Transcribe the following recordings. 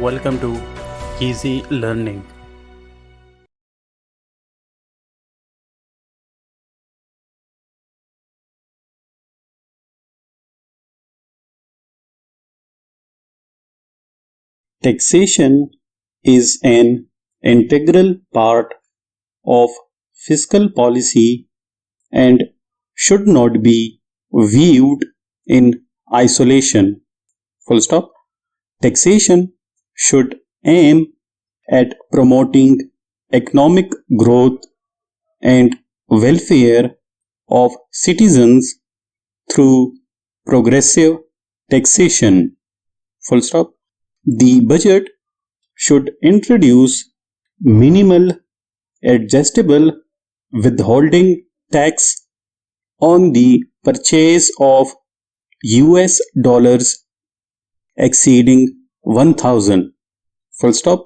Welcome to Easy Learning. Taxation is an integral part of fiscal policy and should not be viewed in isolation. Full stop. Taxation should aim at promoting economic growth and welfare of citizens through progressive taxation. Full stop. The budget should introduce minimal adjustable withholding tax on the purchase of US dollars exceeding 1000. Full stop.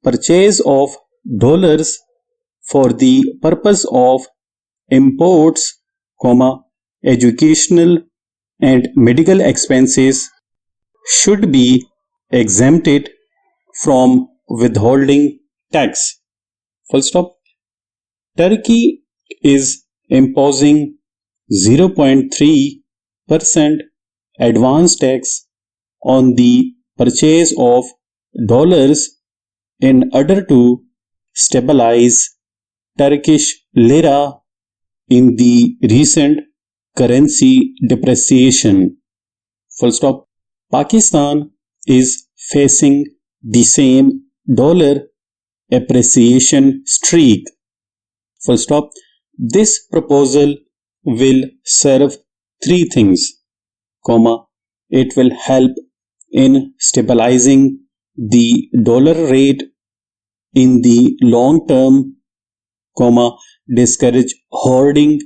Purchase of dollars for the purpose of imports, educational and medical expenses should be exempted from withholding tax. Full stop. Turkey is imposing 0.3% advance tax on the purchase of dollars in order to stabilize Turkish lira in the recent currency depreciation. Full stop. Pakistan is facing the same dollar appreciation streak. Full stop. This proposal will serve three things, it will help in stabilizing the dollar rate in the long term, discourage hoarding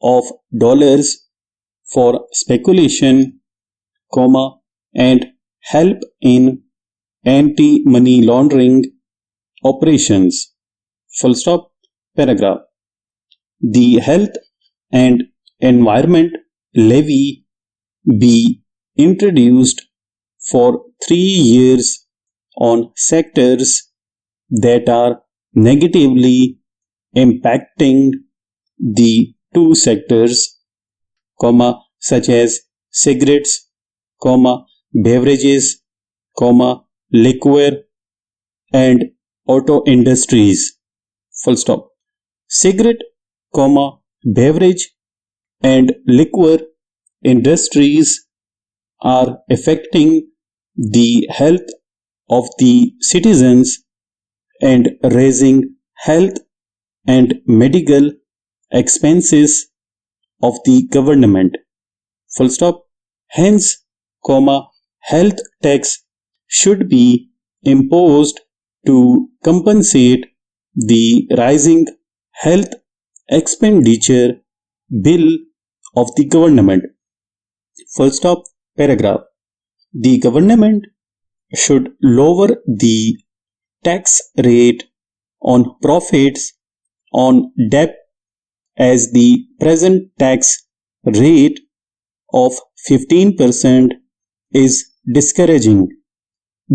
of dollars for speculation, and help in anti-money laundering operations. Full stop. Paragraph. The Health and Environment Levy be introduced for 3 years on sectors that are negatively impacting the two sectors, such as cigarettes, beverages, liquor and auto industries. Full stop. Cigarette, beverage and liquor industries are affecting the health of the citizens and raising health and medical expenses of the government. Full stop. Hence, health tax should be imposed to compensate the rising health expenditure bill of the government. Full stop. Paragraph. The government should lower the tax rate on profits on debt, as the present tax rate of 15% is discouraging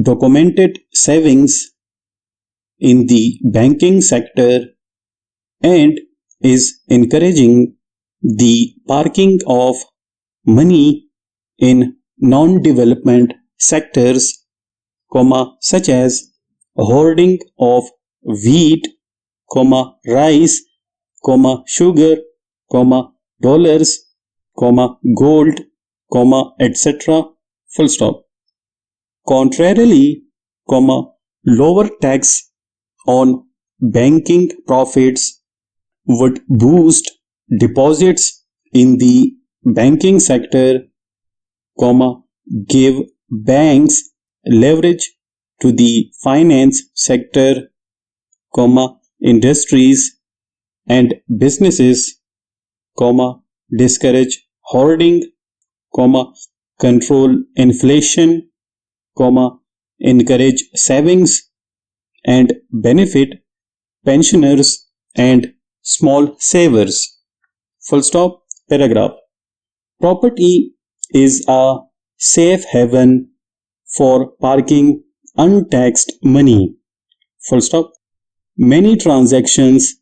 documented savings in the banking sector and is encouraging the parking of money in non-development sectors, such as hoarding of wheat, rice, sugar, dollars, gold, etc. Full stop. Contrarily, lower tax on banking profits would boost deposits in the banking sector, give banks leverage to the finance sector, industries and businesses, discourage hoarding, control inflation, encourage savings and benefit pensioners and small savers. Full stop. Paragraph. Property is a safe haven for parking untaxed money. Full stop. Many transactions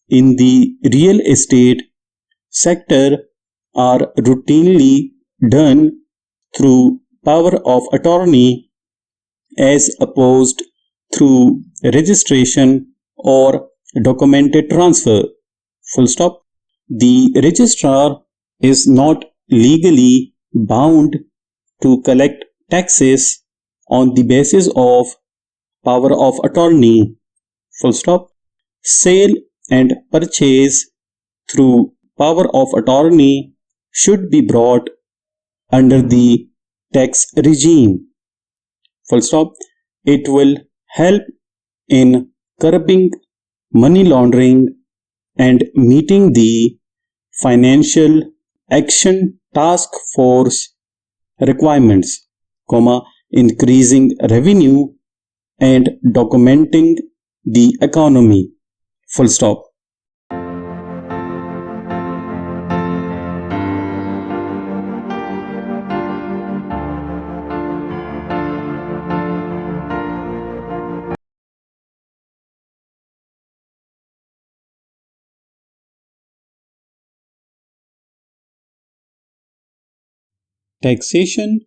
in the real estate sector are routinely done through power of attorney as opposed through registration or documented transfer. Full stop. The registrar is not legally bound to collect taxes on the basis of power of attorney. Full stop. Sale and purchase through power of attorney should be brought under the tax regime. Full stop. It will help in curbing money laundering and meeting the Financial Action Task Force requirements, increasing revenue and documenting the economy. Full stop. Taxation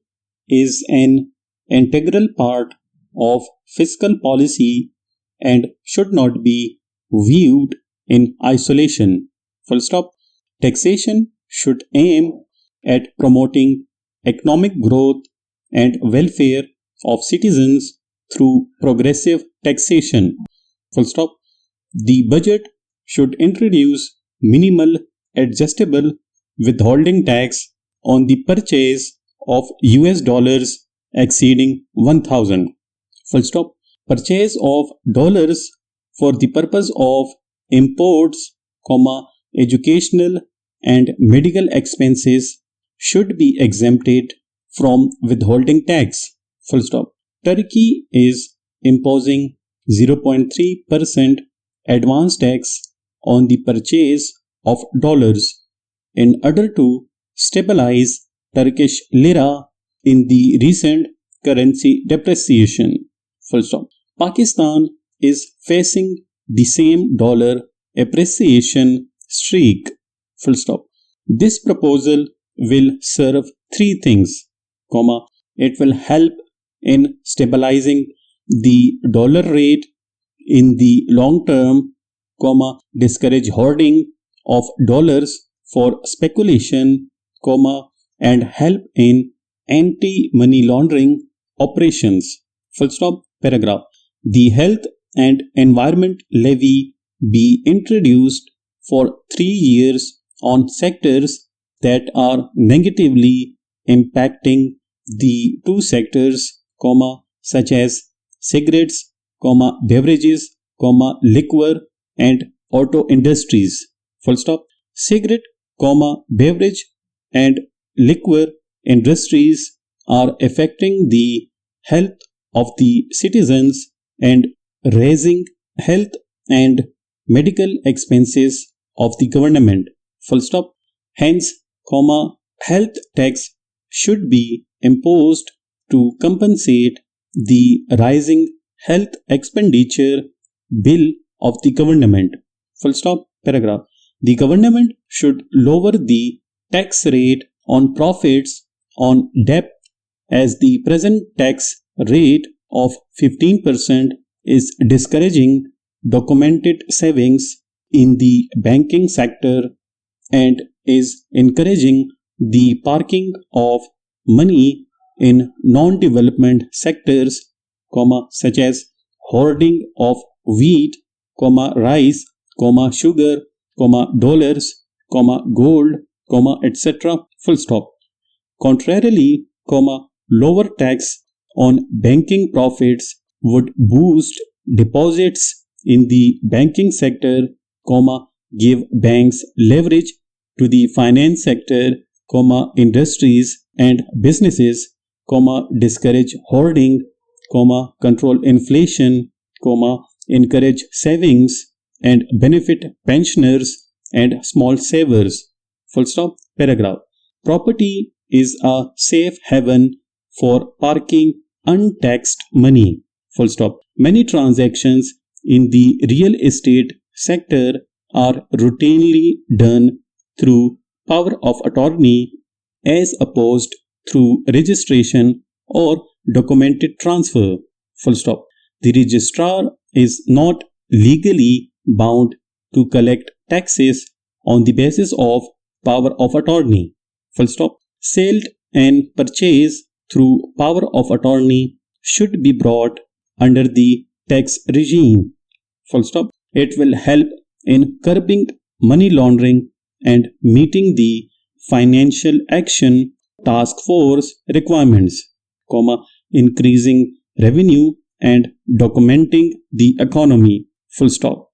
is an integral part of fiscal policy and should not be viewed in isolation. Full stop. Taxation should aim at promoting economic growth and welfare of citizens through progressive taxation. Full stop. The budget should introduce minimal adjustable withholding tax on the purchase of US dollars exceeding 1000. Full stop. Purchase of dollars for the purpose of imports, educational and medical expenses should be exempted from withholding tax. Full stop. Turkey is imposing 0.3% advance tax on the purchase of dollars in order to stabilize Turkish lira in the recent currency depreciation. Full stop. Pakistan is facing the same dollar appreciation streak. Full stop. This proposal will serve three things, it will help in stabilizing the dollar rate in the long term, discourage hoarding of dollars for speculation, and help in anti-money laundering operations. Full stop. Paragraph. The health and environment levy be introduced for 3 years on sectors that are negatively impacting the two sectors, such as cigarettes, beverages, liquor and auto industries. Full stop. Cigarette, beverage and liquor industries are affecting the health of the citizens and raising health and medical expenses of the government. Full stop. Hence, health tax should be imposed to compensate the rising health expenditure bill of the government. Full stop. Paragraph. The government should lower the tax rate on profits on debt as the present tax rate of 15% is discouraging documented savings in the banking sector and is encouraging the parking of money in non-development sectors, such as hoarding of wheat, rice, sugar, dollars, gold, etc. Full stop. Contrarily, lower tax on banking profits would boost deposits in the banking sector, give banks leverage to the finance sector, industries and businesses, discourage hoarding, control inflation, encourage savings and benefit pensioners and small savers. Full stop. Paragraph. Property is a safe haven for parking untaxed money. Full stop. Many transactions in the real estate sector are routinely done through power of attorney as opposed through registration or documented transfer. Full stop. The registrar is not legally bound to collect taxes on the basis of power of attorney. Full stop. Sale and purchase through power of attorney should be brought under the tax regime. Full stop. It will help in curbing money laundering and meeting the financial action task force requirements, increasing revenue and documenting the economy. Full stop.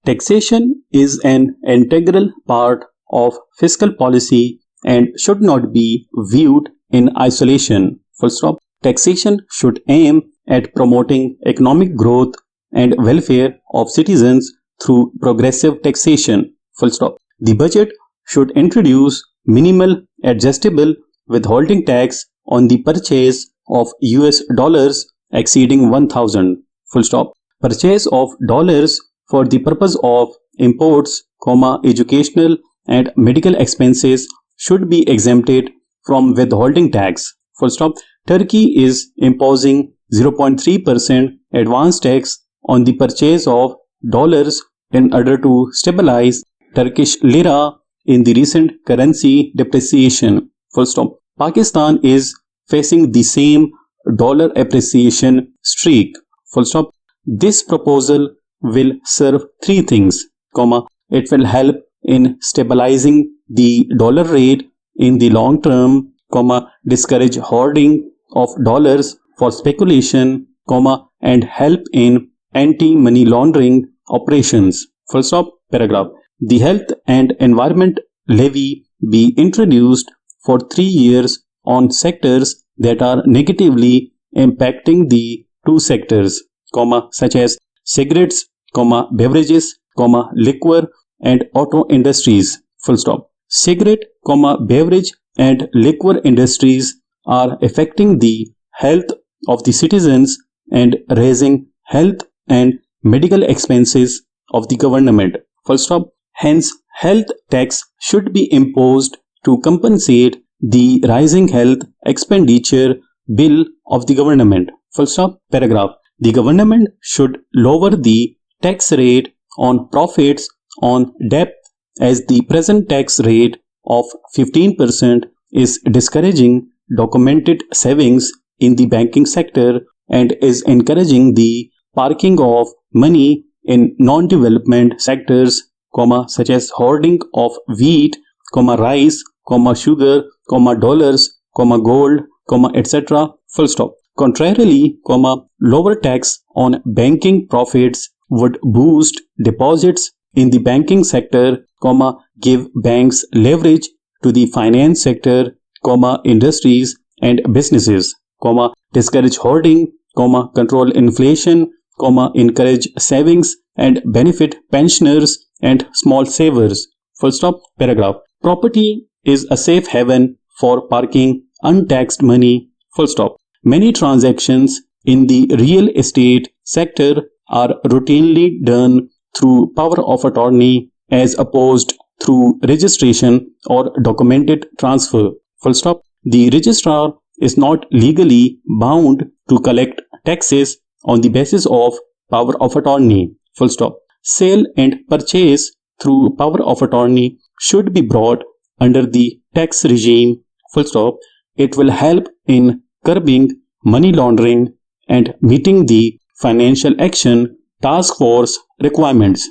Taxation is an integral part of fiscal policy and should not be viewed in isolation. Full stop. Taxation should aim at promoting economic growth and welfare of citizens through progressive taxation. Full stop. The budget should introduce minimal adjustable withholding tax on the purchase of US dollars exceeding 1000. Full stop. Purchase of dollars for the purpose of imports, educational and medical expenses should be exempted from withholding tax. Full stop. Turkey is imposing 0.3% advance tax on the purchase of dollars in order to stabilize Turkish lira in the recent currency depreciation. Full stop. Pakistan is facing the same dollar appreciation streak. Full stop. This proposal will serve three things, it will help in stabilizing the dollar rate in the long term, discourage hoarding of dollars for speculation, and help in anti-money laundering operations. Full stop. Paragraph. The Health and Environment Levy be introduced for 3 years on sectors that are negatively impacting the two sectors, such as cigarettes, beverages, liquor and auto industries. Full stop. Cigarette, beverage and liquor industries are affecting the health of the citizens and raising health and medical expenses of the government. Full stop. Hence, health tax should be imposed to compensate the rising health expenditure bill of the government. Full stop. Paragraph. The government should lower the tax rate on profits on debt as the present tax rate of 15% is discouraging documented savings in the banking sector and is encouraging the parking of money in non-development sectors, such as hoarding of wheat, rice, sugar, dollars, gold, etc. Full stop. Contrarily, lower tax on banking profits would boost deposits in the banking sector, give banks leverage to the finance sector, industries and businesses, discourage hoarding, control inflation, encourage savings and benefit pensioners and small savers. Full stop. Paragraph. Property is a safe haven for parking untaxed money. Full stop. Many transactions in the real estate sector are routinely done through power of attorney as opposed through registration or documented transfer. Full stop. The registrar is not legally bound to collect taxes on the basis of power of attorney. Full stop. Sale and purchase through power of attorney should be brought under the tax regime. Full stop. It will help in curbing money laundering and meeting the financial action task force requirements,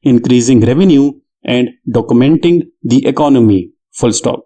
increasing revenue and documenting the economy. Full stop.